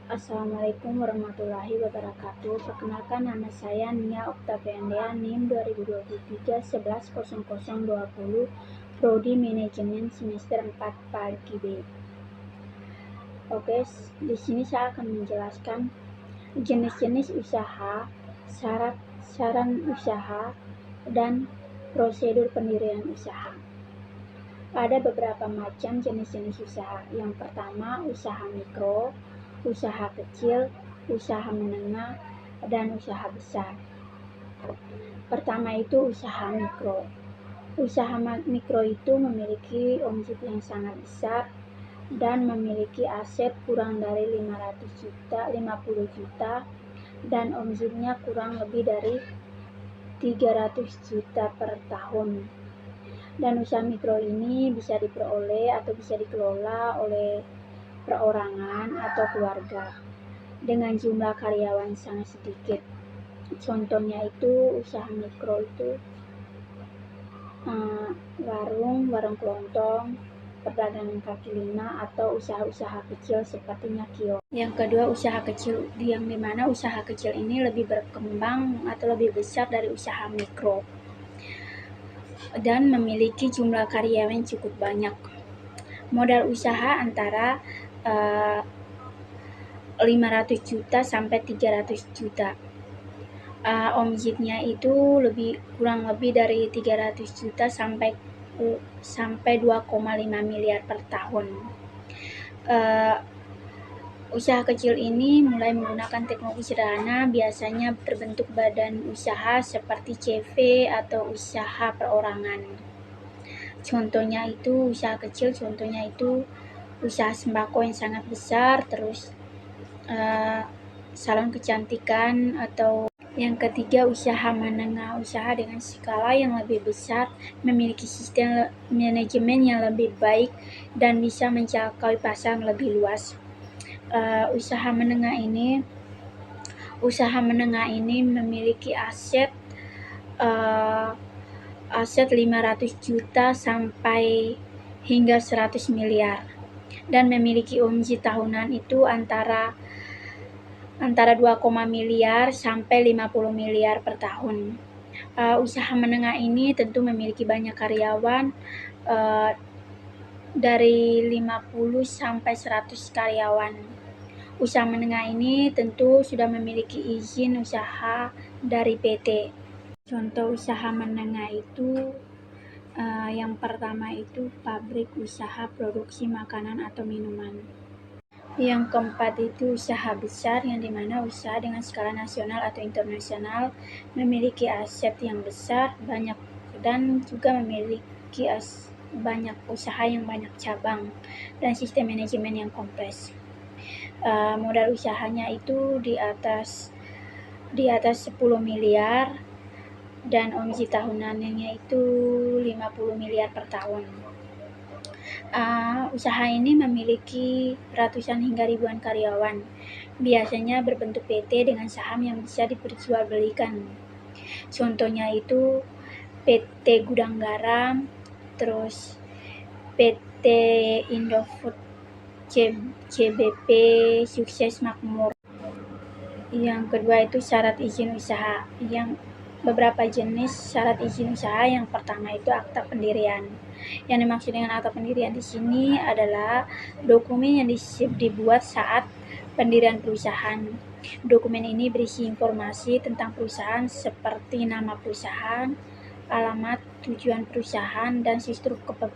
Assalamualaikum warahmatullahi wabarakatuh. Perkenalkan, nama saya Nia Oktaviandia, NIM 2023 110020, Prodi Manajemen semester 4 Pagi B. Oke, di sini saya akan menjelaskan jenis-jenis usaha, syarat usaha, dan prosedur pendirian usaha. Ada beberapa macam jenis-jenis usaha. Yang pertama, usaha mikro, usaha kecil, usaha menengah, dan usaha besar. Pertama itu usaha mikro. Usaha mikro itu memiliki omset yang sangat besar dan memiliki aset kurang dari 500 juta, 50 juta, dan omsetnya kurang lebih dari 300 juta per tahun. Dan usaha mikro ini bisa diperoleh atau bisa dikelola oleh perorangan atau keluarga dengan jumlah karyawan sangat sedikit. Contohnya itu usaha mikro itu warung kelontong, perdagangan kaki lima, atau usaha-usaha kecil sepertinya kios. Yang kedua, usaha kecil, yang dimana usaha kecil ini lebih berkembang atau lebih besar dari usaha mikro dan memiliki jumlah karyawan cukup banyak. Modal usaha antara 500 juta sampai 300 juta. Omsetnya itu kurang lebih dari 300 juta sampai 2,5 miliar per tahun. Usaha kecil ini mulai menggunakan teknologi sederhana, biasanya berbentuk badan usaha seperti CV atau usaha perorangan. Contohnya itu usaha kecil, contohnya itu usaha sembako yang sangat besar, terus salon kecantikan, atau yang ketiga usaha menengah, usaha dengan skala yang lebih besar, memiliki sistem manajemen yang lebih baik dan bisa mencapai pasar yang lebih luas. Usaha menengah ini memiliki aset 500 juta sampai hingga 100 miliar dan memiliki omset tahunan itu antara 2, miliar sampai 50 miliar per tahun. Usaha menengah ini tentu memiliki banyak karyawan, dari 50 sampai 100 karyawan. Usaha menengah ini tentu sudah memiliki izin usaha dari PT. Contoh usaha menengah itu yang pertama itu pabrik usaha produksi makanan atau minuman. Yang keempat itu usaha besar, yang dimana usaha dengan skala nasional atau internasional, memiliki aset yang besar, banyak, dan juga memiliki banyak usaha yang banyak cabang dan sistem manajemen yang kompleks. Modal usahanya itu di atas 10 miliar dan omset tahunannya itu 50 miliar per tahun. Usaha ini memiliki ratusan hingga ribuan karyawan, biasanya berbentuk PT dengan saham yang bisa diperjualbelikan. Contohnya itu PT Gudang Garam, terus PT Indofood, CBP, Sukses Makmur. Yang kedua itu syarat izin usaha. Yang beberapa jenis syarat izin usaha. Yang pertama itu akta pendirian. Yang dimaksud dengan akta pendirian di sini adalah dokumen yang dibuat saat pendirian perusahaan. Dokumen ini berisi informasi tentang perusahaan seperti nama perusahaan, alamat, tujuan perusahaan, dan struktur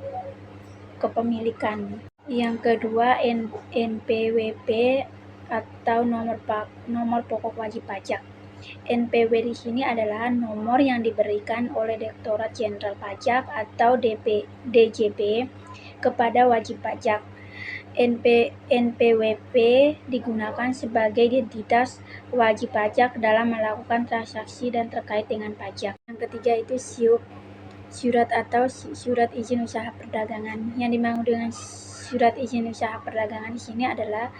kepemilikan. Yang kedua NPWP atau nomor pokok wajib pajak. NPW di sini adalah nomor yang diberikan oleh Direktorat Jenderal Pajak atau DJP kepada wajib pajak. NPWP digunakan sebagai identitas wajib pajak dalam melakukan transaksi dan terkait dengan pajak. Yang ketiga itu surat atau surat izin usaha perdagangan. Yang dimaksud dengan surat izin usaha perdagangan di sini adalah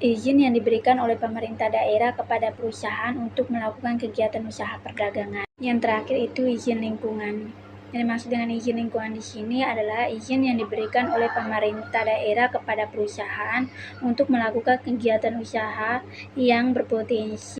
izin yang diberikan oleh pemerintah daerah kepada perusahaan untuk melakukan kegiatan usaha perdagangan. Yang terakhir itu izin lingkungan. Yang dimaksud dengan izin lingkungan di sini adalah izin yang diberikan oleh pemerintah daerah kepada perusahaan untuk melakukan kegiatan usaha yang berpotensi